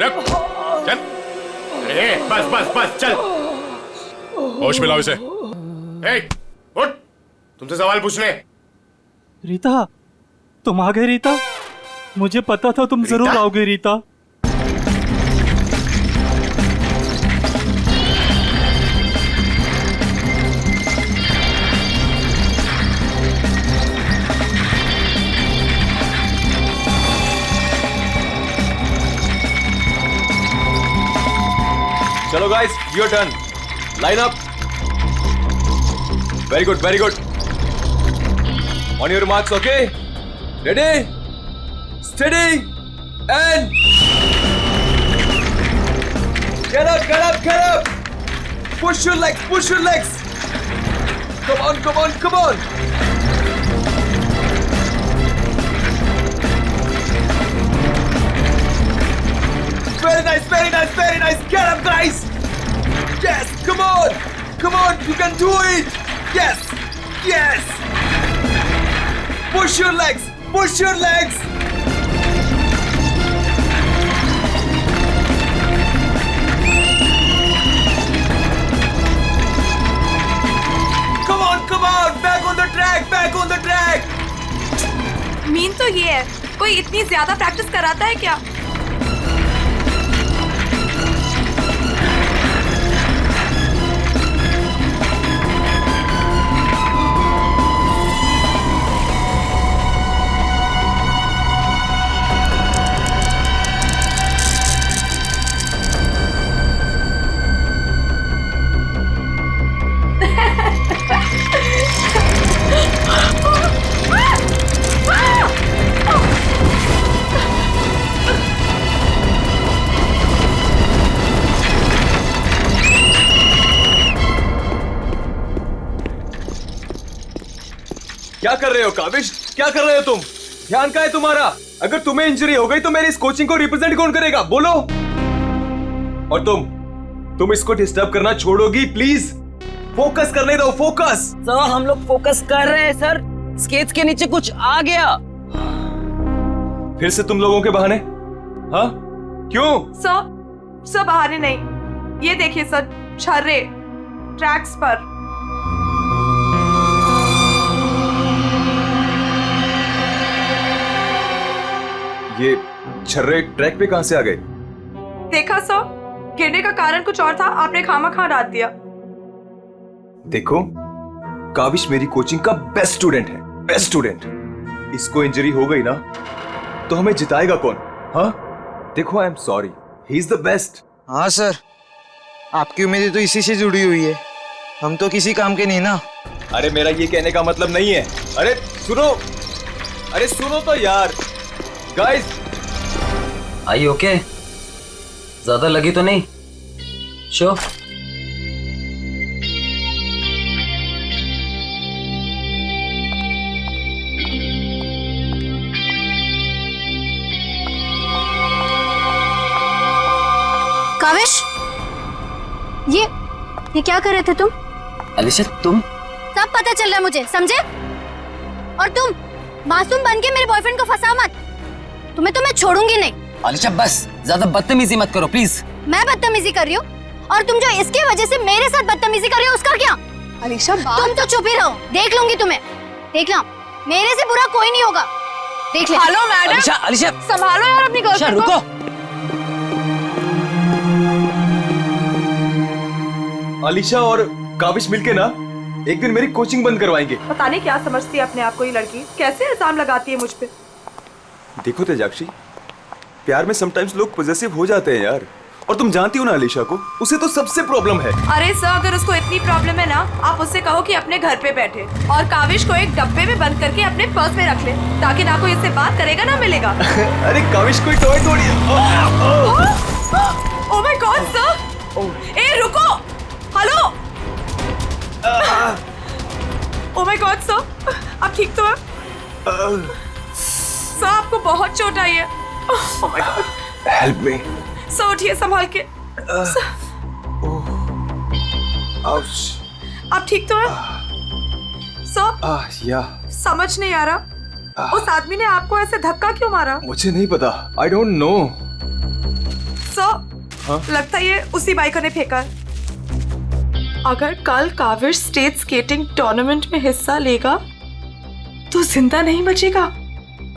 रख, चल। अरे बस बस बस चल। होश मिलाओ इसे। उठ, तुमसे सवाल पूछने। रीता, तुम आ गए रीता? मुझे पता था तुम जरूर आओगे रीता। चलो guys, your turn. Line up. Very good, very good. On your marks, okay? Ready, study and get up, get up, get up. Push your legs, push your legs. Come on, come on, come on. Very nice, very nice, very nice. Get up, guys. Yes, come on. Come on, you can do it. Yes, yes. Push your legs, push your legs. Come on, come on. Back on the track, back on the track. Mean तो ये है, कोई इतनी ज्यादा practice कराता है क्या? क्या कर रहे हो काविश? क्या कर रहे हो तुम? ध्यान कहाँ है तुम्हारा? अगर तुम्हें इंजरी हो गई तो मेरी इस कोचिंग को रिप्रेजेंट कौन करेगा? बोलो। और तुम इसको डिस्टर्ब करना छोड़ोगी प्लीज? फोकस करने दो, फोकस। सर हम लोग फोकस कर रहे हैं सर। स्केच के नीचे कुछ आ गया। फिर से तुम लोगों के बहाने? हाँ, क्यों? सर बहाने नहीं, ये देखिए सर, छर्रे ट्रैक्स पर। ये छर्रे ट्रैक पे कहां से आ गए? देखा सर, गिरने का कारण कुछ और था, आपने खामखा डाल दिया। देखो, काविश मेरी कोचिंग का बेस्ट स्टूडेंट है, बेस्ट स्टूडेंट। इसको इंजरी हो गई ना तो हमें जिताएगा कौन? हाँ, देखो, I am sorry, he is the best. हाँ सर, आपकी उम्मीदें तो इसी से जुड़ी हुई है, हम तो किसी काम के नहीं ना। अरे मेरा ये कहने का मतलब नहीं है। अरे सुनो तो यार। गाइस, आई ओके? ज्यादा लगी तो नहीं? शो काविश, ये क्या कर रहे थे तुम? अलीशा, तुम? सब पता चल रहा है मुझे, समझे? और तुम मासूम बन के मेरे बॉयफ्रेंड को फंसा मत, तुम्हें तो मैं छोड़ूंगी नहीं। अलीशा बस, ज्यादा बदतमीजी मत करो प्लीज। मैं बदतमीजी कर रही हूँ? और तुम जो इसकी वजह से मेरे साथ बदतमीजी कर रही हो उसका क्या? अलीशा तुम तो चुप ही रहो, देख लूंगी तुम्हें, देख लो, मेरे से बुरा कोई नहीं होगा, देख ले। Hello madam. अलीशा संभालो यार अपनी गर्लफ्रेंड को। रुको। अलीशा और काविश मिलके ना एक दिन मेरी कोचिंग बंद करवाएंगे। पता नहीं क्या समझती है अपने आप को ये लड़की, कैसे इल्जाम लगाती है मुझ पे। देखो तेजाक्षी, प्यार में समटाइम्स लोग पॉजेसिव हो जाते हैं यार। और तुम जानती हो ना अलीशा को, उसे तो सबसे प्रॉब्लम है। अरे सर, अगर उसको इतनी प्रॉब्लम है ना, आप उससे कहो कि अपने घर पे बैठे और काविश को एक डब्बे में बंद करके अपने पर्स में रख ले, ताकि ना कोई इससे बात करेगा ना मिलेगा। अरे काविश कोई टॉय थोड़ी है। ओह माय गॉड सर, ए रुको, hello. Oh my God sir, आप ठीक तो हैं? सर आपको बहुत चोट आई है। ओह my God, help me. Sir उठिए संभाल के। आप ठीक तो हैं? सर या समझ नहीं आ रहा, उस आदमी ने आपको ऐसे धक्का क्यों मारा? मुझे नहीं पता, आई डोंट नो। लगता है ये उसी बाइकर ने फेंका है। अगर कल काविश स्टेट स्केटिंग टूर्नामेंट में हिस्सा लेगा तो जिंदा नहीं बचेगा।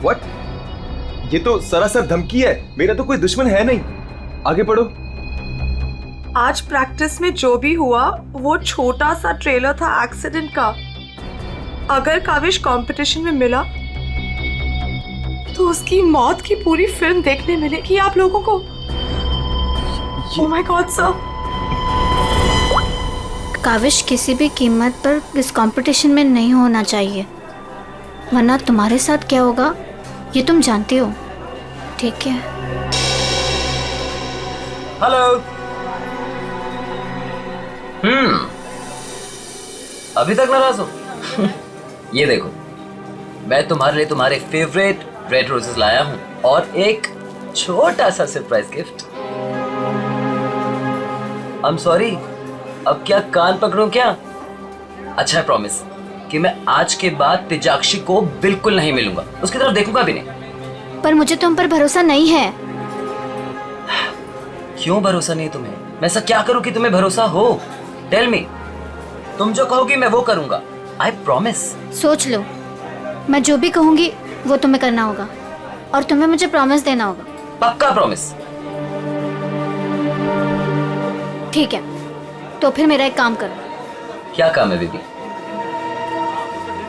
व्हाट? ये तो सरासर धमकी है। मेरा तो कोई दुश्मन है नहीं। आगे पढ़ो। आज प्रैक्टिस में जो भी हुआ वो छोटा सा ट्रेलर था एक्सीडेंट का। अगर काविश कंपटीशन में मिला तो उसकी मौत की पूरी फिल्म देखने मिलेगी आप लोगों को। Oh my God sir. काविश किसी भी कीमत पर इस कंपटीशन में नहीं होना चाहिए, वरना तुम्हारे साथ क्या होगा ये तुम जानती हो, ठीक है? हेलो। अभी तक नाराज हो? ये देखो, मैं तुम्हारे लिए तुम्हारे फेवरेट रेड रोजेस लाया हूँ और एक छोटा सा surprise gift. I am sorry, अब क्या कान पकड़ूं क्या? अच्छा है, प्रॉमिस कि मैं आज के बाद तेजाक्षी को बिल्कुल नहीं मिलूंगा, उसकी तरफ देखूंगा भी नहीं। पर मुझे तुम पर भरोसा नहीं है। क्यों भरोसा नहीं तुम्हें? मैं ऐसा क्या करूं कि तुम्हें भरोसा हो? Tell me. तुम जो कहोगी मैं वो करूंगा। I promise. सोच लो, मैं जो भी कहूंगी वो तुम्हें करना होगा और तुम्हें मुझे प्रॉमिस देना होगा। पक्का प्रॉमिस? ठीक है, तो फिर मेरा एक काम करो। क्या काम है बेबी?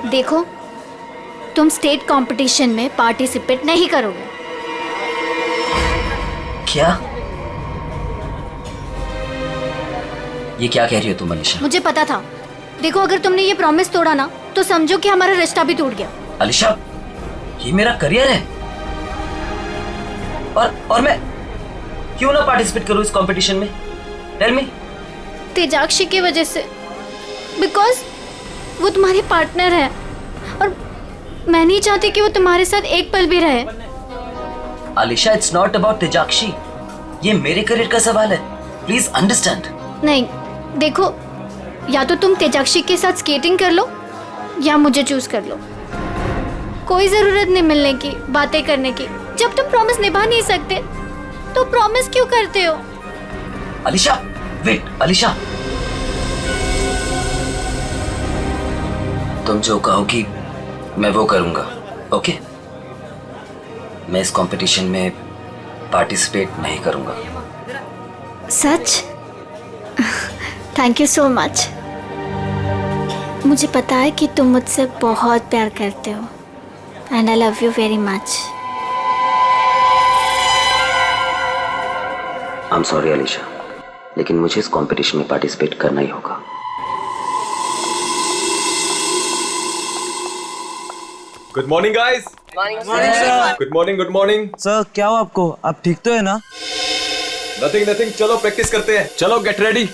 देखो, तुम स्टेट कंपटीशन में पार्टिसिपेट नहीं करोगे। क्या? ये क्या कह रही हो तुम अलीशा? मुझे पता था। देखो, अगर तुमने ये प्रॉमिस तोड़ा ना तो समझो कि हमारा रिश्ता भी टूट गया। अलीशा, ये मेरा करियर है और मैं क्यों ना पार्टिसिपेट करूं इस कंपटीशन में? Tell me. तेजाक्षी की वजह से, बिकॉज वो तुम्हारी पार्टनर है और मैं नहीं चाहती कि वो तुम्हारे साथ एक पल भी रहे। अलीशा, इट्स नॉट अबाउट तेजाक्षी, ये मेरे करियर का सवाल है। Please understand. नहीं, देखो, या तो तुम तेजाक्षी के साथ स्केटिंग कर लो या मुझे चूज कर लो। कोई जरूरत नहीं मिलने की, बातें करने की। जब तुम प्रॉमिस निभा नहीं सकते तो प्रॉमिस क्यों करते हो? अलीशा, वेट। अलीशा, तुम जो कहोगी मैं वो करूंगा, ओके? मैं इस कंपटीशन में पार्टिसिपेट नहीं करूंगा। सच? Thank you so much. मुझे पता है कि तुम मुझसे बहुत प्यार करते हो and I love you very much. I am sorry Alisha, लेकिन मुझे इस कंपटीशन में पार्टिसिपेट करना ही होगा। Good morning guys. Good morning, good morning. Sir क्या हो आपको? आप ठीक तो है ना? नथिंग नथिंग, चलो प्रैक्टिस करते हैं। चलो गेट रेडी।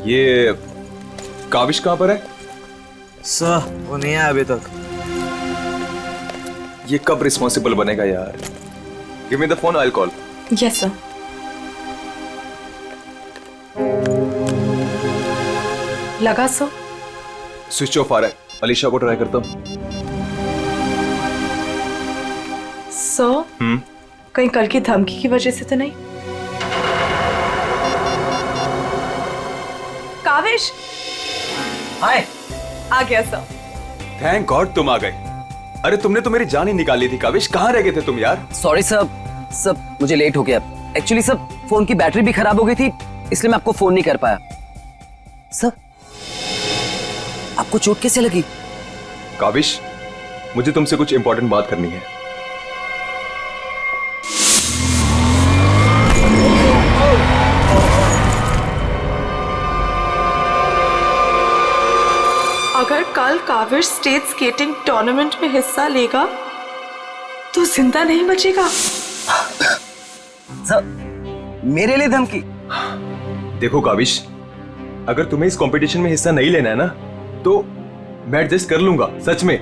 ये काविश कहाँ पर है? सर वो नहीं आया अभी तक। ये कब रिस्पॉन्सिबल बनेगा यार? Give me the phone, I will call. Yes sir. लगा सर? स्विच ऑफ आ रहा है। अलीशा को ट्राई करता हूँ। सर, कहीं कल की धमकी की वजह से तो नहीं? काविश हाय। आ गया सर। थैंक गॉड तुम आ गए। अरे तुमने तो मेरी जान ही निकाल ली थी काविश। कहाँ रह गए थे तुम यार? सॉरी सर, मुझे लेट हो गया। एक्चुअली सर, फोन की बैटरी भी खराब हो गई थी, इसलिए मैं आपको फोन नहीं कर पाया। सर, आपको चोट कैसे लगी? काविश, मुझे तुमसे कुछ इंपॉर्टेंट बात करनी है। अगर कल काविश स्टेट स्केटिंग टूर्नामेंट में हिस्सा लेगा तो जिंदा नहीं बचेगा। सर, मेरे लिए धमकी? देखो काविश, अगर तुम्हें इस कंपटीशन में हिस्सा नहीं लेना है ना तो मैं एडजस्ट कर लूंगा। सच में,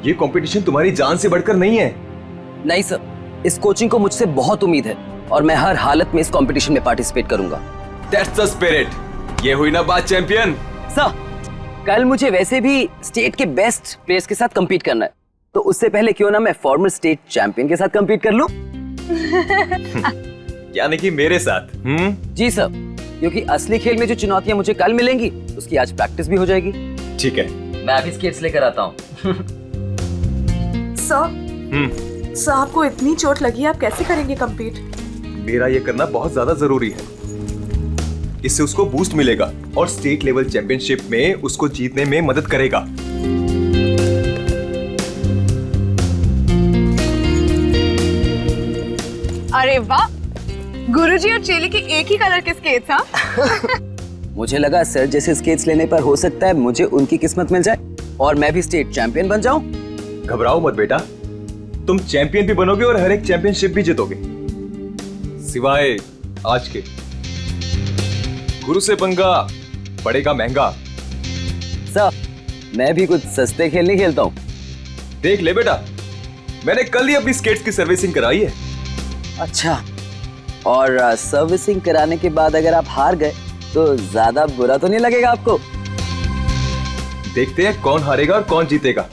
ये कंपटीशन तुम्हारी जान से बढ़कर नहीं है। नहीं सर, इस कोचिंग को मुझसे बहुत उम्मीद है और मैं हर हालत में इस कंपटीशन में पार्टिसिपेट करूंगा। That's the spirit. ये हुई ना बात चैंपियन। सर, कल मुझे वैसे भी स्टेट के बेस्ट प्लेयर्स के साथ compete करना है, तो उससे पहले क्यों ना मैं फॉर्मर स्टेट चैंपियन के साथ compete कर लूं? यानी कि मेरे साथ। जी सर, क्योंकि असली खेल में जो चुनौतियां मुझे कल मिलेंगी उसकी आज प्रैक्टिस भी हो जाएगी। ठीक है। मैं अभी स्केट्स लेकर आता हूँ। सर आपको इतनी चोट लगी है, आप कैसे करेंगे कंपीट? मेरा ये करना बहुत ज्यादा जरूरी है। इससे उसको बूस्ट मिलेगा और स्टेट लेवल चैंपियनशिप में उसको जीतने में मदद करेगा। अरे वाह, गुरुजी और चेली के एक ही कलर के स्केट्स। हाँ मुझे लगा सर जैसे स्केट्स लेने पर हो सकता है मुझे उनकी किस्मत मिल जाए और मैं भी स्टेट चैंपियन बन जाऊं। घबराओ मत बेटा, तुम चैंपियन भी बनोगे और हर एक चैंपियनशिप भी जीतोगे, सिवाय आज के। गुरु से पंगा पड़ेगा महंगा। सर मैं भी कुछ सस्ते खेल नहीं खेलता हूँ। देख ले बेटा, मैंने कल ही अपनी स्केट्स की सर्विसिंग कराई है। अच्छा, और सर्विसिंग कराने के बाद अगर आप हार गए तो ज्यादा बुरा तो नहीं लगेगा आपको? देखते हैं कौन हारेगा और कौन जीतेगा।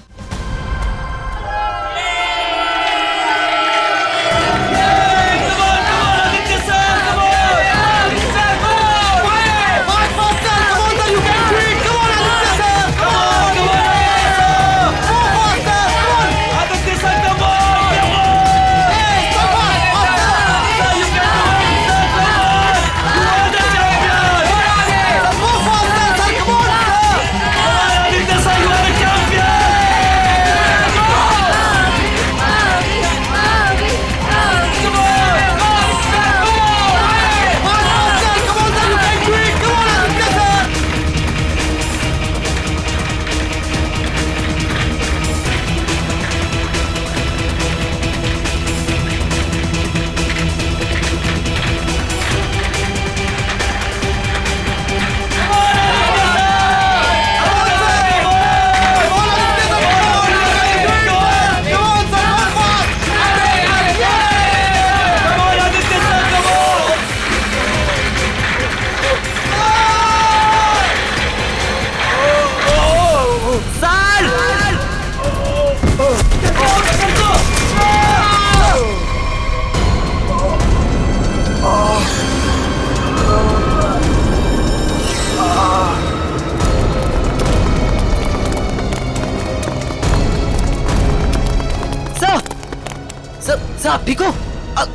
सर आप ठीक हो?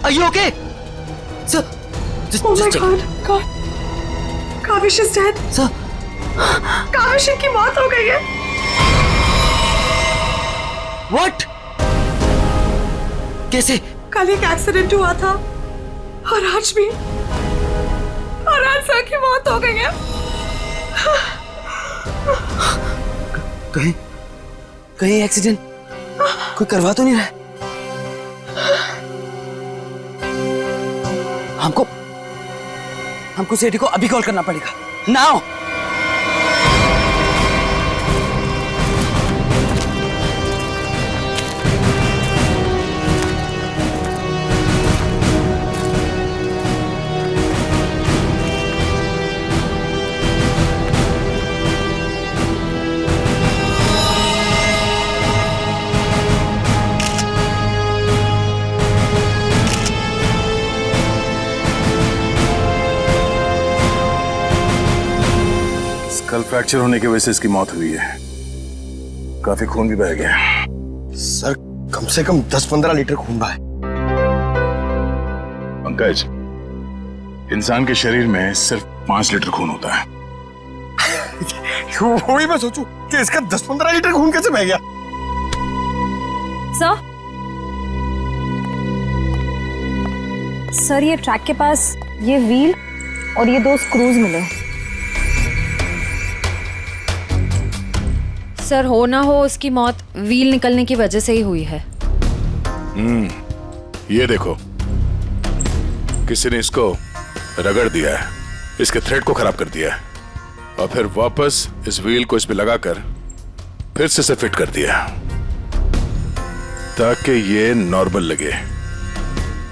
Are you okay? Sir, just Oh my check. God, Kaavish is dead. Sir, Kaavish की मौत हो गई है। what? कैसे? कल एक एक्सीडेंट हुआ था और आज भी, और आज सर की मौत हो गई है। कहीं कहीं एक्सीडेंट कोई करवा तो नहीं रहा है? हमको सेठी को अभी कॉल करना पड़ेगा। नाउ। कल फ्रैक्चर होने की वजह से इसकी मौत हुई है। काफी खून भी बह गया। सर कम से कम 10-15 लीटर खून बहा है। पंकज, इंसान के शरीर में सिर्फ 5 लीटर खून होता है। वही मैं सोचूं कि इसका 10-15 लीटर खून कैसे बह गया। सर ये ट्रैक के पास ये व्हील और ये 2 स्क्रूज मिले। सर हो ना हो उसकी मौत व्हील निकलने की वजह से ही हुई है। ये देखो, किसी ने इसको रगड़ दिया है, इसके थ्रेड को खराब कर दिया है और फिर वापस इस व्हील को इस पे लगाकर फिर से इसे फिट कर दिया ताकि ये नॉर्मल लगे।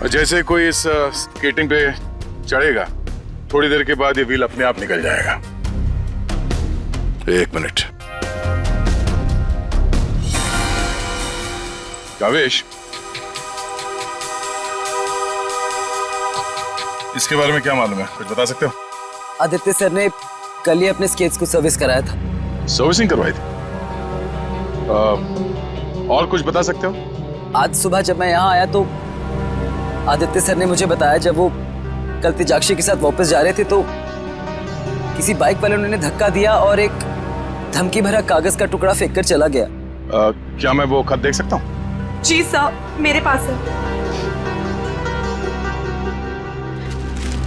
और जैसे कोई इस स्केटिंग पे चढ़ेगा, थोड़ी देर के बाद ये व्हील अपने आप निकल जाएगा। 1 मिनट। कावेश, इसके बारे में क्या मालूम है, कुछ बता सकते हो? आदित्य सर ने कल ही अपने स्केट्स को सर्विस कराया था। सर्विसिंग करवाई थी? और कुछ बता सकते हो? आज सुबह जब मैं यहाँ आया तो आदित्य सर ने मुझे बताया जब वो कल तेजाक्षी के साथ वापस जा रहे थे तो किसी बाइक वाले ने धक्का दिया और एक धमकी भरा कागज का टुकड़ा फेंक कर चला गया। क्या मैं वो खत देख सकता हूँ? जी सर, मेरे पास है।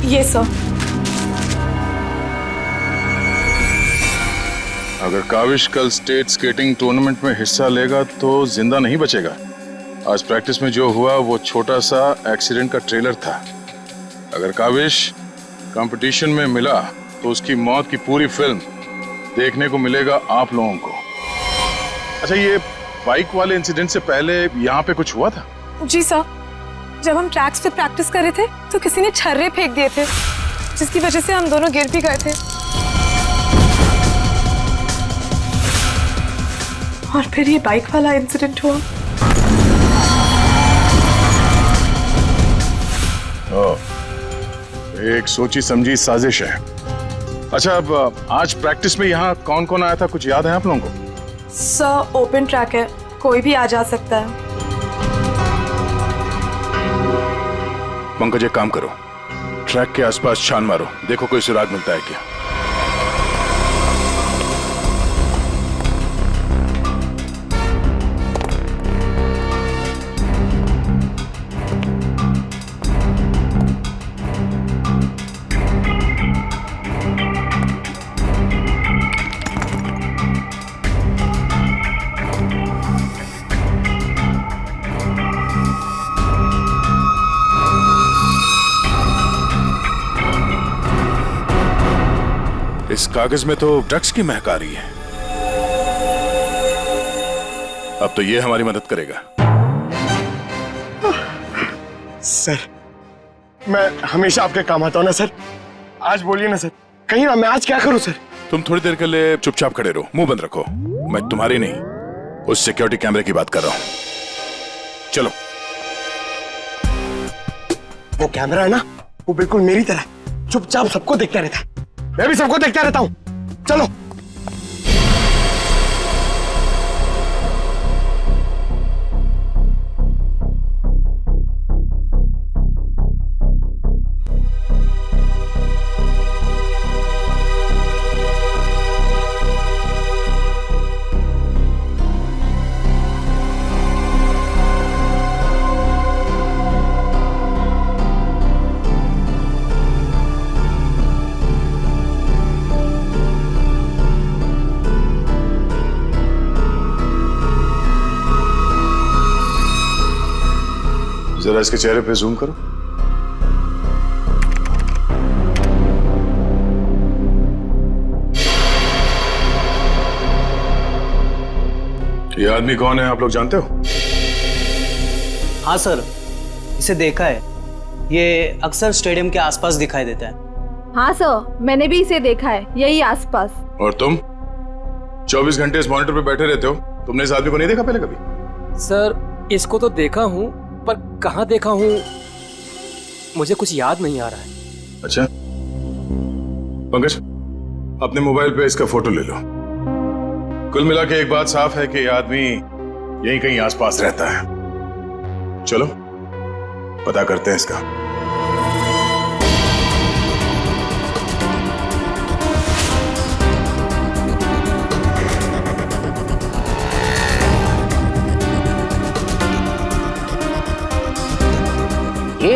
ये सर। अगर काविश कल स्टेट स्केटिंग टूर्नामेंट में हिस्सा लेगा तो जिंदा नहीं बचेगा। आज प्रैक्टिस में जो हुआ वो छोटा सा एक्सीडेंट का ट्रेलर था। अगर काविश कंपटीशन में मिला तो उसकी मौत की पूरी फिल्म देखने को मिलेगा आप लोगों को। अच्छा, ये बाइक वाले इंसिडेंट से पहले यहाँ पे कुछ हुआ था? जी सर, जब हम ट्रैक्स पे प्रैक्टिस कर रहे थे तो किसी ने छर्रे फेंक दिए थे जिसकी वजह से हम दोनों गिर भी गए थे और फिर ये बाइक वाला इंसिडेंट हुआ। एक सोची समझी साजिश है। अच्छा, अब आज प्रैक्टिस में यहाँ कौन कौन आया था, कुछ याद है आप लोगों को? सर, ओपन ट्रैक है, कोई भी आ जा सकता है। पंकज, एक काम करो, ट्रैक के आसपास छान मारो, देखो कोई सुराग मिलता है क्या। इस कागज में तो ड्रग्स की महक आ रही है। अब तो ये हमारी मदद करेगा। सर, मैं हमेशा आपके काम आता हूं ना सर। आज बोलिए ना सर, कहीं ना मैं आज क्या करूं सर? तुम थोड़ी देर के लिए चुपचाप खड़े रहो, मुंह बंद रखो। मैं तुम्हारी नहीं, उस सिक्योरिटी कैमरे की बात कर रहा हूं। चलो। वो कैमरा है ना, वो बिल्कुल मेरी तरह चुपचाप सबको देखता रहता है। मैं भी सबको देखता रहता हूं। चलो। जरा इसके चेहरे पे जूम करो। ये आदमी कौन है, आप लोग जानते हो? हाँ सर, इसे देखा है। ये अक्सर स्टेडियम के आसपास दिखाई देता है। हाँ सर, मैंने भी इसे देखा है, यही आसपास। और तुम 24 घंटे इस मॉनिटर पे बैठे रहते हो, तुमने इस आदमी को नहीं देखा पहले कभी? सर, इसको तो देखा हूँ, पर कहाँ देखा हूँ मुझे कुछ याद नहीं आ रहा है। अच्छा, पंकज, अपने मोबाइल पे इसका फोटो ले लो। कुल मिला के एक बात साफ है कि यह आदमी यहीं कहीं आसपास रहता है। चलो पता करते हैं इसका। ये?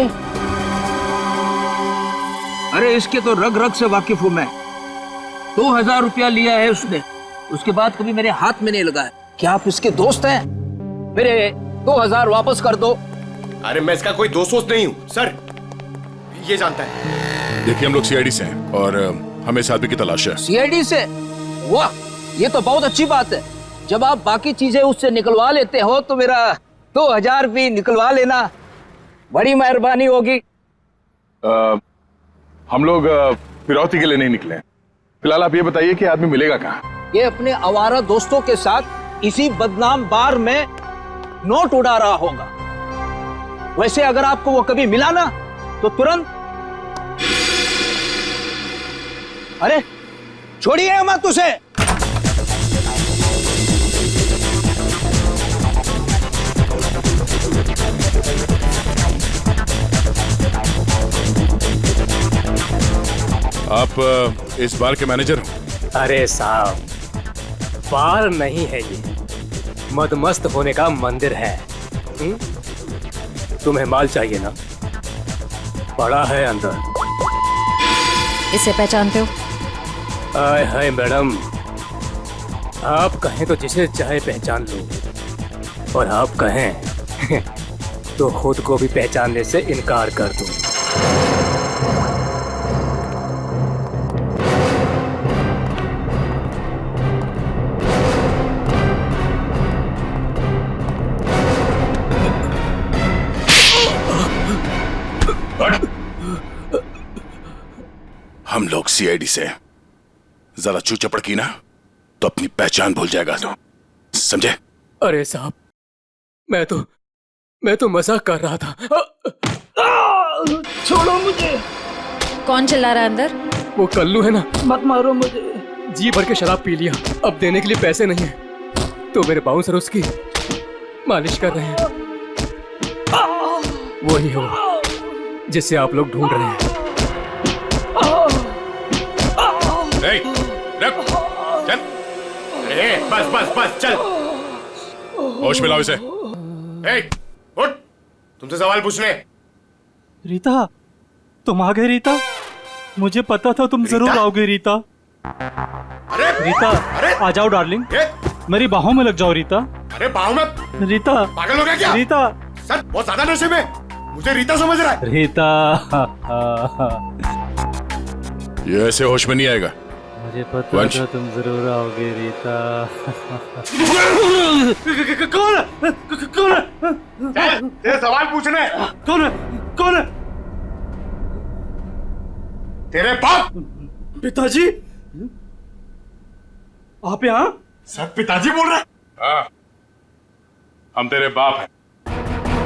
अरे इसके तो रग रग से वाकिफ हूं मैं। 2000 रुपया लिया है उसने, उसके बाद कभी मेरे हाथ में नहीं लगाया। क्या आप इसके दोस्त हैं? मेरे 2000 वापस कर दो। अरे मैं इसका कोई दोस्त वोस्त नहीं हूं सर, ये जानता है। देखिए, हम लोग सीआईडी से हैं और हमें इस आदमी की तलाश है। सीआईडी से? वाह, ये तो बहुत अच्छी बात है। जब आप बाकी चीजें उससे निकलवा लेते हो तो मेरा 2000 भी निकलवा लेना, बड़ी मेहरबानी होगी। हम लोग फिरौती के लिए नहीं निकले। फिलहाल आप ये बताइए कि आदमी मिलेगा कहाँ? ये अपने आवारा दोस्तों के साथ इसी बदनाम बार में नोट उड़ा रहा होगा। वैसे अगर आपको वो कभी मिला ना तो तुरंत अरे छोड़िए मत उसे। आप इस बार के मैनेजर हो? अरे साहब, बार नहीं है ये, मदमस्त होने का मंदिर है। तुम्हें माल चाहिए ना, पड़ा है अंदर। इसे पहचानते हो? आय हाय मैडम, आप कहें तो जिसे चाहे पहचान लो, और आप कहें तो खुद को भी पहचानने से इनकार कर दो। हम लोग सीआईडी से जरा चू चपड़ की ना तो अपनी पहचान भूल जाएगा, तो समझे? अरे साहब, मैं तो मजाक कर रहा था। छोड़ो मुझे। कौन चिल्ला रहा है अंदर? वो कल्लू है ना, मत मारो मुझे। जी भर के शराब पी लिया, अब देने के लिए पैसे नहीं है, तो मेरे बाउंसर उसकी मालिश कर रहे हैं। वही हो जिसे आप लोग ढूंढ रहे हैं। रख, चल। बस बस बस चल, होश में लाओ इसे। उठ, तुमसे सवाल पूछने। रीता, तुम आ गए रीता? मुझे पता था तुम जरूर आओगे रीता। अरे रीता, आ जाओ डार्लिंग, मेरी बाहों में लग जाओ रीता। अरे बाहों में? रीता पागल हो गया क्या? रीता सर बहुत ज्यादा नशे में, मुझे रीता समझ रहा है। रीता ये ऐसे होश में नहीं आएगा। मुझे पता था तुम जरूर आओगे रीता। कौन है? कौन है? तेरे सवाल पूछने। कौन है? कौन है? तेरे बाप। पिताजी, आप यहाँ? सब पिताजी बोल रहे हैं? हाँ, हम तेरे बाप हैं।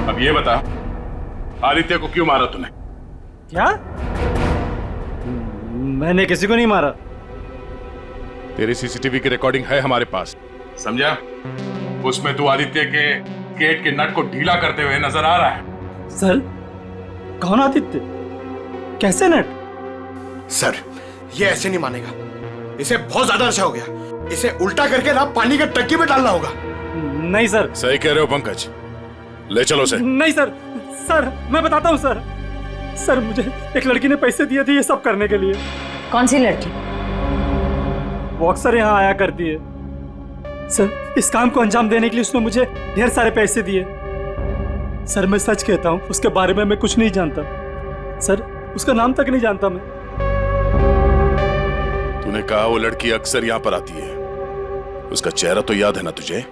अब ये बता, आदित्य को क्यों मारा तूने? क्या? मैंने किसी को नहीं मारा। तेरी सीसीटीवी की रिकॉर्डिंग है हमारे पास, समझा? उसमें तू आदित्य के गेट के नट को ढीला करते हुए नजर आ रहा है। सर, कौन आदित्य? कैसे नट? सर, ये ऐसे नहीं मानेगा, इसे बहुत ज्यादा नशा हो गया, इसे उल्टा करके ना पानी के टंकी में डालना होगा। नहीं सर। सही कह रहे हो पंकज, ले चलो उसे। नहीं सर, सर मैं बताता हूँ सर। सर, मुझे एक लड़की ने पैसे दिए थे ये सब करने के लिए। कौन सी लड़की? वो अक्सर यहाँ आया करती है सर। इस काम को अंजाम देने के लिए उसने मुझे ढेर सारे पैसे दिए। सर, मैं सच कहता हूँ, उसके बारे में मैं कुछ नहीं जानता सर, उसका नाम तक नहीं जानता मैं। तूने कहा वो लड़की अक्सर यहाँ पर आती है, उसका चेहरा तो याद है ना तुझे?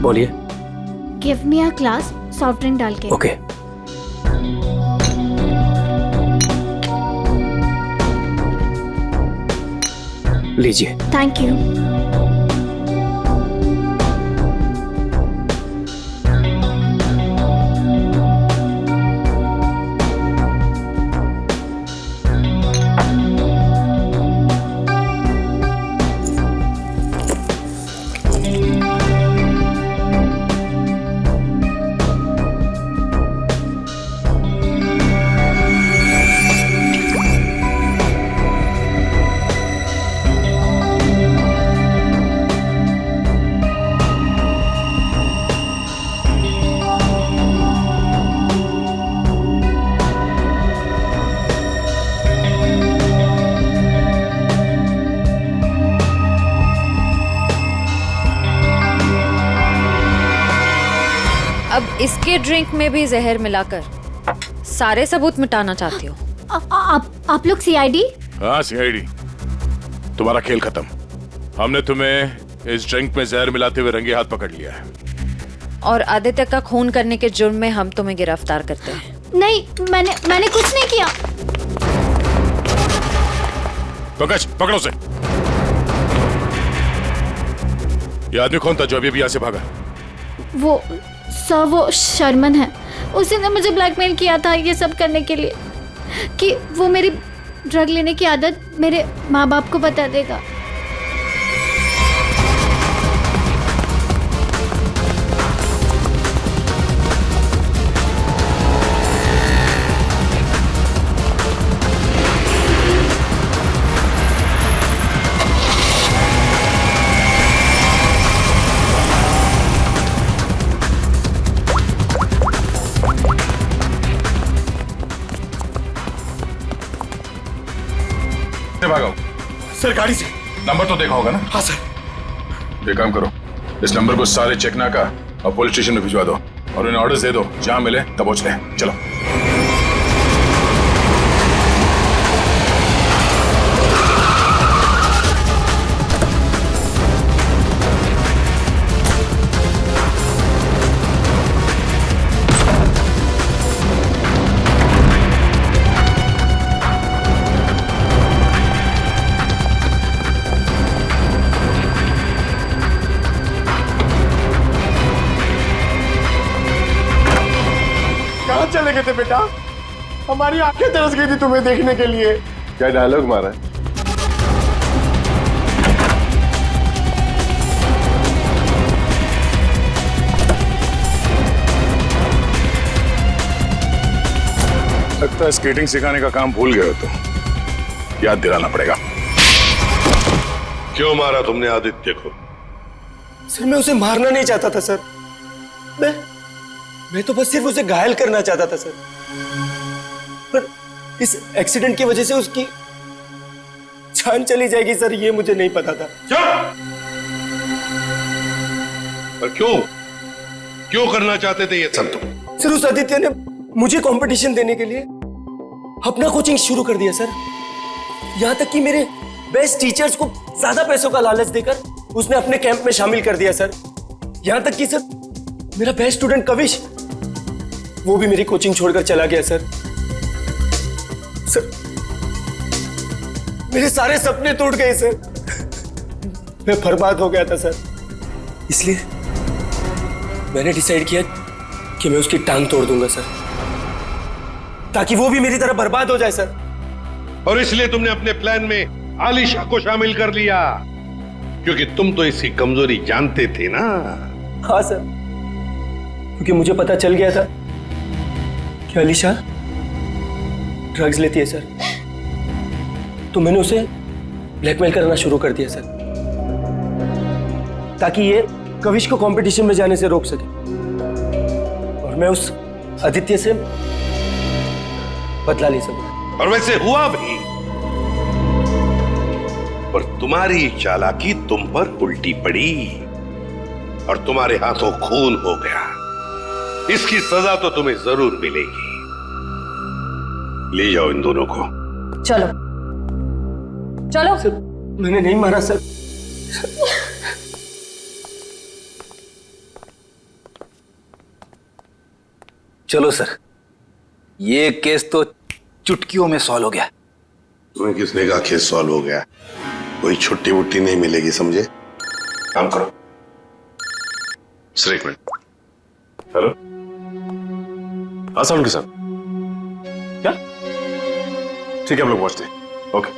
बोलिए। Give me a glass soft drink डाल के। ओके। लीजिए। Thank you. इसके ड्रिंक में भी जहर मिलाकर सारे सबूत मिटाना चाहती हो? आप लोग सीआईडी? हाँ सीआईडी। तुम्हारा खेल खत्म। हमने तुम्हें इस ड्रिंक में जहर मिलाते हुए रंगे हाथ पकड़ लिया है और आदित्य का खून करने के जुर्म में हम तुम्हें गिरफ्तार करते हैं। नहीं, मैंने कुछ नहीं किया। पंकज पकड़ो उसे। ये आदमी कौन था जो अभी यहाँ से भागा? वो शर्मन है। उसी ने मुझे ब्लैकमेल किया था ये सब करने के लिए कि वो मेरी ड्रग लेने की आदत मेरे माँ बाप को बता देगा। भागा सर गाड़ी से। नंबर तो देखा होगा ना? हाँ सर। एक काम करो, इस नंबर को सारे चेकना का और पुलिस स्टेशन में भिजवा दो और उन्हें ऑर्डर्स दे दो, जहां मिले तब पहुंच ले। चलो। चले गए थे बेटा? हमारी आंखें तरस गई थी तुम्हें देखने के लिए। क्या डायलॉग मारा है? लगता है स्केटिंग सिखाने का काम भूल गए हो तो याद दिलाना पड़ेगा। क्यों मारा तुमने आदित्य को? सर मैं उसे मारना नहीं चाहता था सर। मैं तो बस सिर्फ उसे घायल करना चाहता था सर। पर इस एक्सीडेंट की वजह से उसकी जान चली जाएगी सर, ये मुझे नहीं पता था। पर क्यों करना चाहते थे ये सब तुम? सर उस आदित्य ने मुझे कंपटीशन देने के लिए अपना कोचिंग शुरू कर दिया सर। यहां तक कि मेरे बेस्ट टीचर्स को ज्यादा पैसों का लालच देकर उसने अपने कैंप में शामिल कर दिया सर। यहां तक कि सर मेरा बेस्ट स्टूडेंट कविश, वो भी मेरी कोचिंग छोड़कर चला गया सर। सर मेरे सारे सपने टूट गए सर। मैं बर्बाद हो गया था सर। इसलिए मैंने डिसाइड किया कि मैं उसकी टांग तोड़ दूंगा सर, ताकि वो भी मेरी तरह बर्बाद हो जाए सर। और इसलिए तुमने अपने प्लान में आलिशा को शामिल कर लिया, क्योंकि तुम तो इसकी कमजोरी जानते थे ना। हाँ सर, क्योंकि मुझे पता चल गया था कि आलिशा ड्रग्स लेती है सर, तो मैंने उसे ब्लैकमेल करना शुरू कर दिया सर, ताकि ये कविश को कंपटीशन में जाने से रोक सके और मैं उस आदित्य से बदला ले सकूं। और वैसे हुआ भी, पर तुम्हारी चालाकी तुम पर उल्टी पड़ी और तुम्हारे हाथों खून हो गया। इसकी सजा तो तुम्हें जरूर मिलेगी। ले जाओ इन दोनों को। चलो चलो। सर मैंने नहीं मारा सर। चलो सर, ये केस तो चुटकियों में सॉल्व हो गया। तुम्हें किसने कहा केस सॉल्व हो गया? कोई छुट्टी वुट्टी नहीं मिलेगी, समझे? काम करो। सर एक मिनट। हेलो, हाँ साउंड के साथ क्या? ठीक है हम लोग पहुंचते हैं। ओके।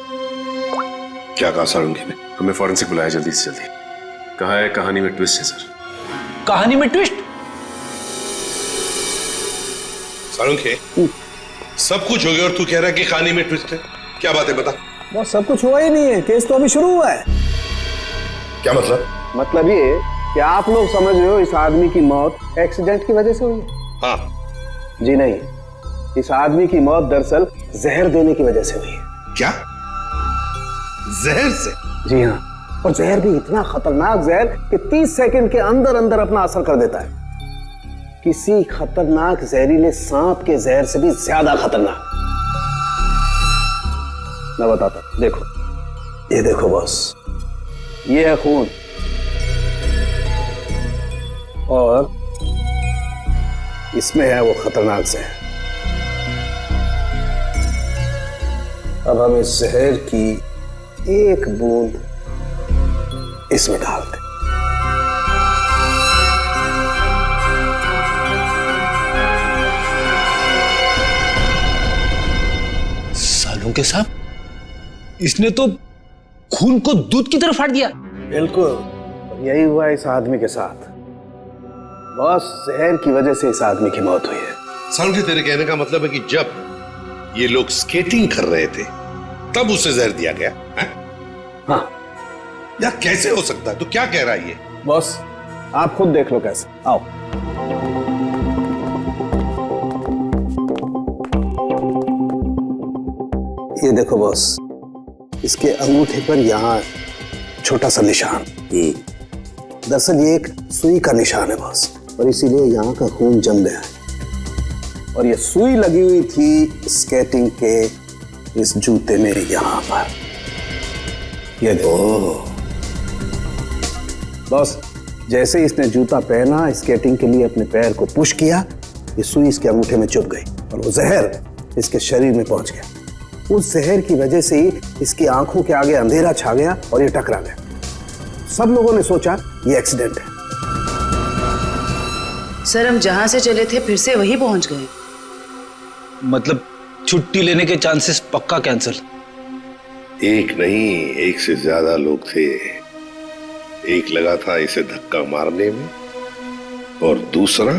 क्या कहा सारंगी ने? हमें फॉरेंसिक बुलाया जल्दी से जल्दी। कहा है कहानी में ट्विस्ट है सर। कहानी में ट्विस्ट? सारंगी, सब कुछ हो गया और तू कह रहा है कि कहानी में ट्विस्ट है? क्या बात है बता। बस सब कुछ हुआ ही नहीं है, केस तो अभी शुरू हुआ है। क्या मतलब? मतलब ये कि आप लोग समझ रहे हो इस आदमी की मौत एक्सीडेंट की वजह से हुई है। हाँ। जी नहीं, इस आदमी की मौत दरअसल जहर देने की वजह से हुई है। क्या? जहर से? जी हाँ, और जहर भी इतना खतरनाक जहर कि 30 सेकंड के अंदर अंदर अपना असर कर देता है। किसी खतरनाक जहरीले सांप के जहर से भी ज्यादा खतरनाक। मैं बताता हूं, देखो, ये देखो बॉस, ये है खून और इसमें है वो खतरनाक जहर। अब हम इस जहर की एक बूंद इसमें डालते। सालों के साथ इसने तो खून को दूध की तरह फाड़ दिया। बिल्कुल, यही हुआ इस आदमी के साथ। बॉस, जहर की वजह से इस आदमी की मौत हुई है। सालुंकी, तेरे कहने का मतलब है कि जब ये लोग स्केटिंग कर रहे थे तब उसे जहर दिया गया है? हाँ। यार कैसे हो सकता है? तो क्या कह रहा है ये? बॉस, आप खुद देख लो कैसे। आओ। ये देखो बॉस, इसके अंगूठे पर यहाँ छोटा सा निशान। दरअसल ये एक सुई का निशान है बॉस, और इसीलिए यहाँ का खून जम गया है। और ये सुई लगी हुई थी स्केटिंग के इस जूते में यहाँ पर। ये देखो बॉस, जैसे इसने जूता पहना, स्केटिंग के लिए अपने पैर को पुश किया, ये सुई इसके अंगूठे में चुभ गई और वो जहर इसके शरीर में पहुंच गया। उस जहर की वजह से ही इसकी आंखों के आगे अंधेरा छा गया और ये टकरा गया। सब लोगों ने सोचा ये एक्सीडेंट है। सर, हम जहां से चले थे फिर से वही पहुंच गए। मतलब छुट्टी लेने के चांसेस पक्का कैंसिल। एक नहीं, एक से ज्यादा लोग थे। एक लगा था इसे धक्का मारने में और दूसरा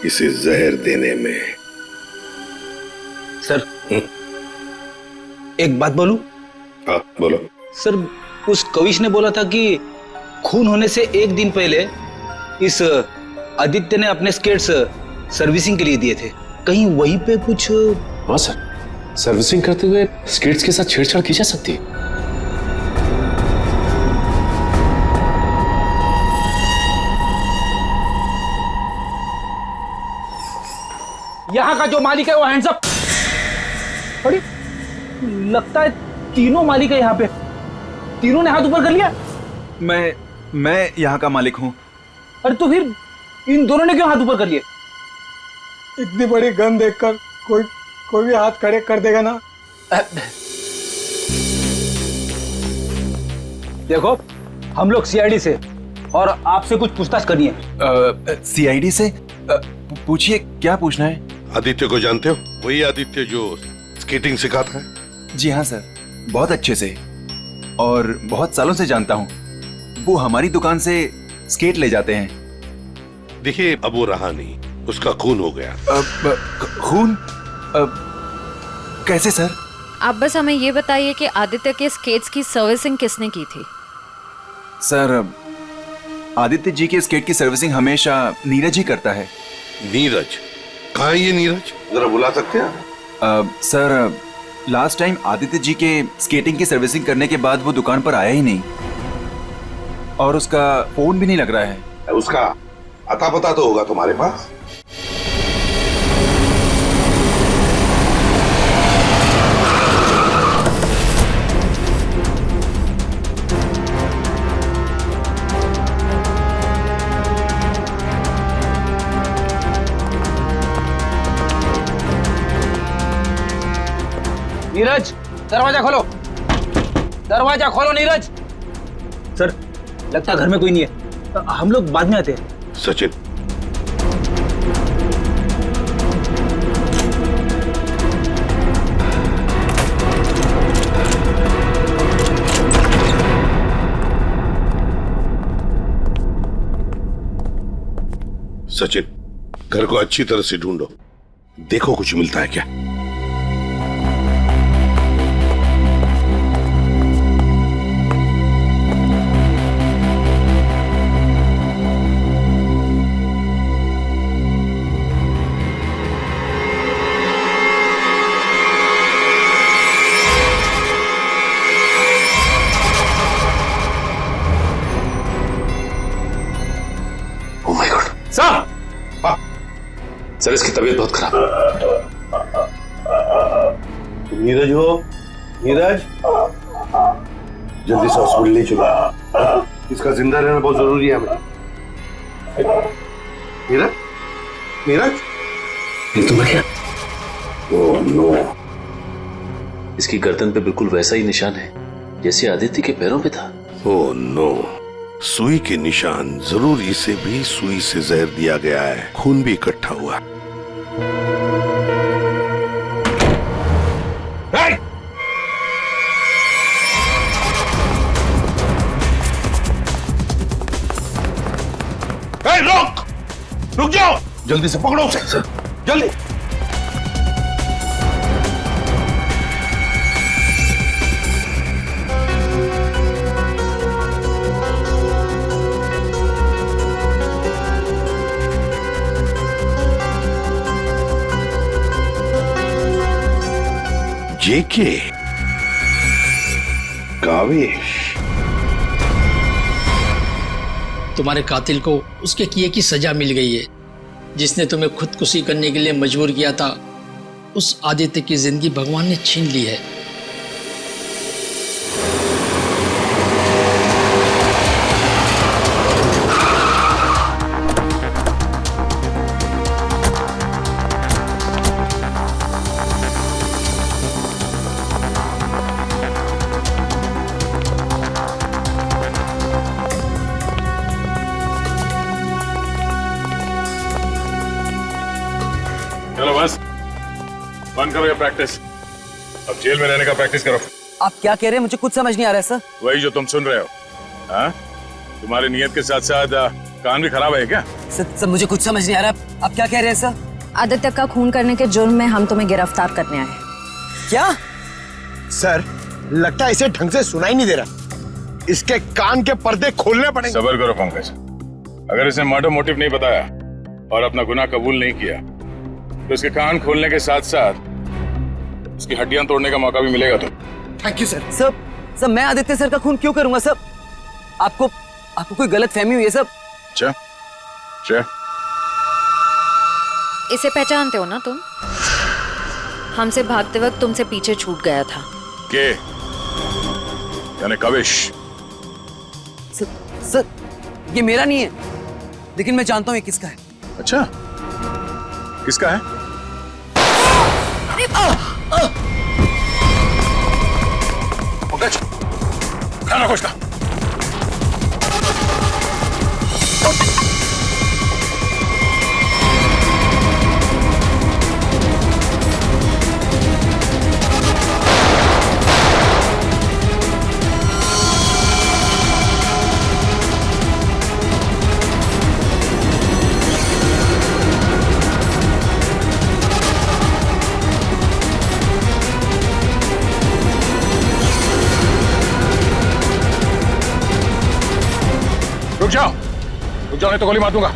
इसे जहर देने में। सर, एक बात बोलूं? हाँ, बोलो। सर, उस कविश ने बोला था कि खून होने से एक दिन पहले इस आदित्य ने अपने स्केट्स सर्विसिंग के लिए दिए थे। कहीं वहीं पे कुछ? हाँ सर, सर्विसिंग करते हुए स्केट्स के साथ छेड़छाड़ की जा सकती है। यहाँ का जो मालिक है वो हैंड्स अप। अरे लगता है तीनों मालिक है यहाँ पे। तीनों ने हाथ ऊपर कर लिया। मैं यहाँ का मालिक हूँ। अरे तो फिर इन दोनों ने क्यों हाथ ऊपर कर लिए? इतनी बड़ी गन देखकर कोई भी हाथ खड़े कर देगा ना। देखो, हम लोग सीआईडी से और आपसे कुछ पूछताछ करनी है। सीआईडी से? पूछिए, क्या पूछना है? आदित्य को जानते हो? वही आदित्य जो स्केटिंग सिखाता है? जी हाँ सर, बहुत अच्छे से और बहुत सालों से जानता हूँ। वो हमारी दुकान से स्केट ले जाते हैं। देखिए, अब वो रहा नहीं, उसका खून हो गया। खून? कैसे सर? आप बस हमें ये बताइए कि आदित्य के स्केट्स की सर्विसिंग किसने की थी? सर, आदित्य जी के स्केट की सर्विसिंग हमेशा नीरज ही करता है। नीरज? कहाँ है ये नीरज? जरा बुला सकते हैं? Sir, last time Aditya ji के स्केटिंग की सर्विसिंग करने के बाद वो दुकान पर आया ही नहीं और उसका फोन भी नहीं लग रहा है। उसका अता पता तो होगा तुम्हारे पास? नीरज, दरवाजा खोलो। दरवाजा खोलो नीरज। सर, लगता घर में कोई नहीं है, हम लोग बाद में आते हैं। सचिन, सचिन, घर को अच्छी तरह से ढूंढो, देखो कुछ मिलता है क्या। साहब, सर इसकी तबीयत बहुत खराब है। नीरज हो, नीरज जल्दी से हॉस्पिटल ले चलो, इसका जिंदा रहना बहुत जरूरी है हमें। नीरज, नीरज ये तुम्हें क्या? ओह नो, इसकी गर्दन पे बिल्कुल वैसा ही निशान है जैसे आदित्य के पैरों पे था। ओह नो, सुई के निशान, जरूर इसे भी सुई से जहर दिया गया है, खून भी इकट्ठा हुआ। रुक, रुक जाओ, जल्दी से पकड़ो उसे, जल्दी। जेके, कावेश, तुम्हारे कातिल को उसके किए की सजा मिल गई है। जिसने तुम्हें खुदकुशी करने के लिए मजबूर किया था, उस आदित्य की जिंदगी भगवान ने छीन ली है। चलो बस बंद करो ये प्रैक्टिस, अब जेल में रहने का प्रैक्टिस करो। आप क्या कह रहे हैं? मुझे कुछ समझ नहीं आ रहा है सर। वही जो तुम सुन रहे हो। हाँ, तुम्हारी नियत के साथ साथ कान भी खराब है क्या? सर मुझे कुछ समझ नहीं आ रहा, आप क्या कह रहे हैं सर? आदित्य का खून करने के जुर्म में हम तुम्हें गिरफ्तार करने आए। क्या? सर लगता है इसे ढंग से सुनाई नहीं दे रहा, इसके कान के पर्दे खोलने पड़ेंगे। सब्र करो पंकज, अगर इसने मर्डर मोटिव नहीं बताया और अपना गुनाह कबूल नहीं किया तो इसके कान खोलने के साथ साथ उसकी हड्डियां तोड़ने का मौका भी मिलेगा। तो थैंक यू सर। सर मैं आदित्य सर का खून क्यों करूंगा सर? आपको कोई गलत फहमी हुई है सर? अच्छा, इसे पहचानते हो ना तुम? हमसे भागते वक्त तुमसे पीछे छूट गया था। के यानी कावेश? सर ये मेरा नहीं है, लेकिन मैं जानता हूं ये किसका है। अच्छा, किसका है? पंकज, खाना खोजना। रुक जाओ नहीं तो गोली मार दूंगा।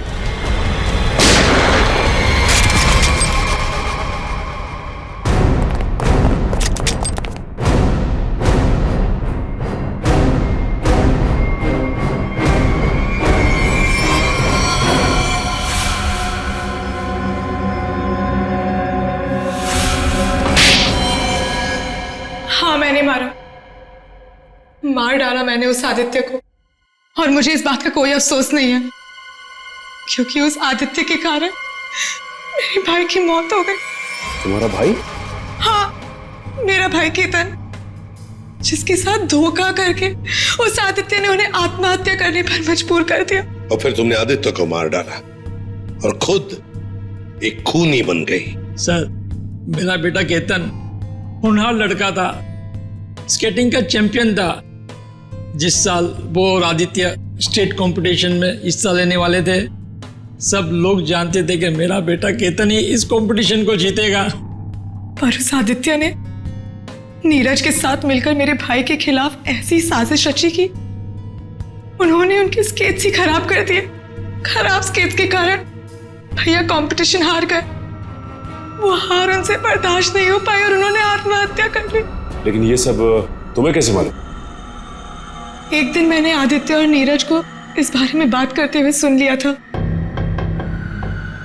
हाँ मैंने मार डाला मैंने उस आदित्य को, और मुझे इस बात का कोई अफसोस नहीं है, क्योंकि उस आदित्य के कारण मेरे भाई की मौत हो गई। तुम्हारा भाई? हाँ, मेरा भाई केतन, जिसके साथ धोखा करके उस आदित्य ने उन्हें आत्महत्या करने पर मजबूर कर दिया। और फिर तुमने आदित्य को मार डाला और खुद एक खूनी बन गई। सर मेरा बेटा केतन होनहार लड़का था, स्केटिंग का चैंपियन था। जिस साल वो और आदित्य स्टेट कंपटीशन में हिस्सा लेने वाले थे, सब लोग जानते थे कि मेरा बेटा केतन ही इस कंपटीशन को जीतेगा। पर उस आदित्य ने नीरज के साथ मिलकर मेरे भाई के खिलाफ ऐसी साजिश रची कि उन्होंने उनके स्केट्स ही खराब कर दिए। खराब स्केट्स के कारण भैया कंपटीशन हार गए। वो हार उनसे बर्दाश्त नहीं हो पाई और उन्होंने आत्महत्या कर ली। लेकिन ये सब तुम्हें कैसे मालूम? एक दिन मैंने आदित्य और नीरज को इस बारे में बात करते हुए सुन लिया था।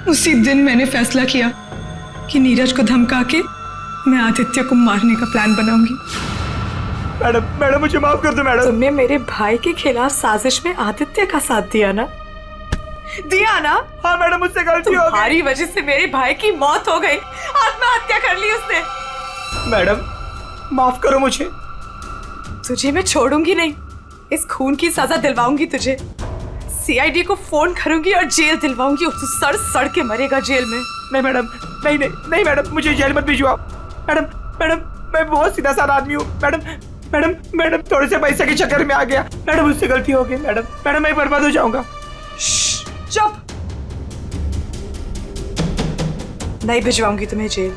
उसी दिन मैंने फैसला किया कि नीरज को धमका के मैं आदित्य को मारने का प्लान बनाऊंगी। मैडम मुझे माफ कर दो मैडम। तुमने मेरे भाई के खिलाफ साजिश में आदित्य का साथ दिया ना? हाँ मैडम, मुझसे गलती हो गई। तुम्हारी वजह से मेरे भाई की मौत हो गई, आत्महत्या कर ली उसने। मैडम माफ करो मुझे। तुझे मैं छोड़ूंगी नहीं, इस खून की सजा दिलवाऊंगी तुझे। सीआईडी को फोन करूंगी और जेल दिलवाऊंगी, तू सड़ सड़ के मरेगा जेल में। नहीं मैडम, नहीं मैडम, मुझे जेल मत भिजवाओ। मैडम मैं बहुत सीधा साधा आदमी हूँ। मैडम थोड़े से पैसे के चक्कर में आ गया। मैडम मुझसे गलती हो गई। मैडम मैं बर्बाद हो जाऊंगा। चुप, नहीं भिजवाऊंगी तुम्हें जेल,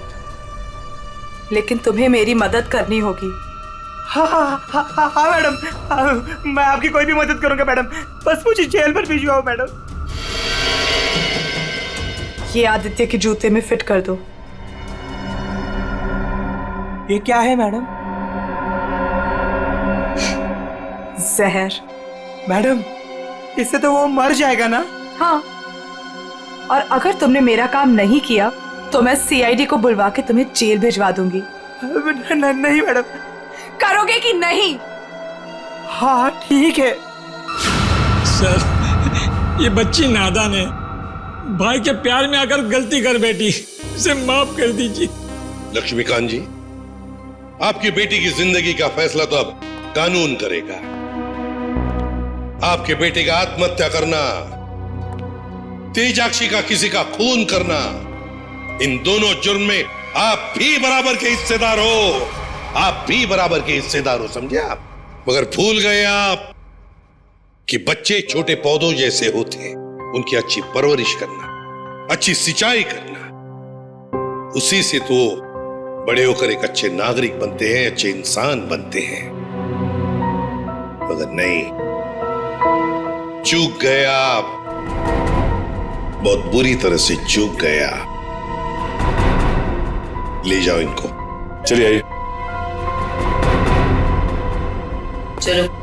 लेकिन तुम्हें मेरी मदद करनी होगी। हाँ मैडम, मैं आपकी कोई भी मदद करूंगा मैडम, बस मुझे जेल पर भिजवाओ मैडम। ये आदित्य के जूते में फिट कर दो। ये क्या है मैडम? जहर। मैडम इससे तो वो मर जाएगा ना? हाँ, और अगर तुमने मेरा काम नहीं किया तो मैं सीआईडी को बुलवा के तुम्हें जेल भिजवा दूंगी। नहीं मैडम। करोगे कि नहीं? हाँ ठीक है। सर ये बच्ची नादान है, भाई के प्यार में आकर गलती कर बैठी, इसे माफ कर दीजिए। लक्ष्मीकांत जी, आपकी बेटी की जिंदगी का फैसला तो अब कानून करेगा। आपके बेटे का आत्महत्या करना, तेजाक्षी का किसी का खून करना, इन दोनों जुर्म में आप भी बराबर के हिस्सेदार हो। आप भी बराबर के हिस्सेदार हो, समझे आप? मगर भूल गए आप कि बच्चे छोटे पौधों जैसे होते हैं, उनकी अच्छी परवरिश करना, अच्छी सिंचाई करना, उसी से तो बड़े होकर एक अच्छे नागरिक बनते हैं, अच्छे इंसान बनते हैं। मगर नहीं, चूक गए आप, बहुत बुरी तरह से चूक गया। ले जाओ इनको। चलिए आइए। चलो।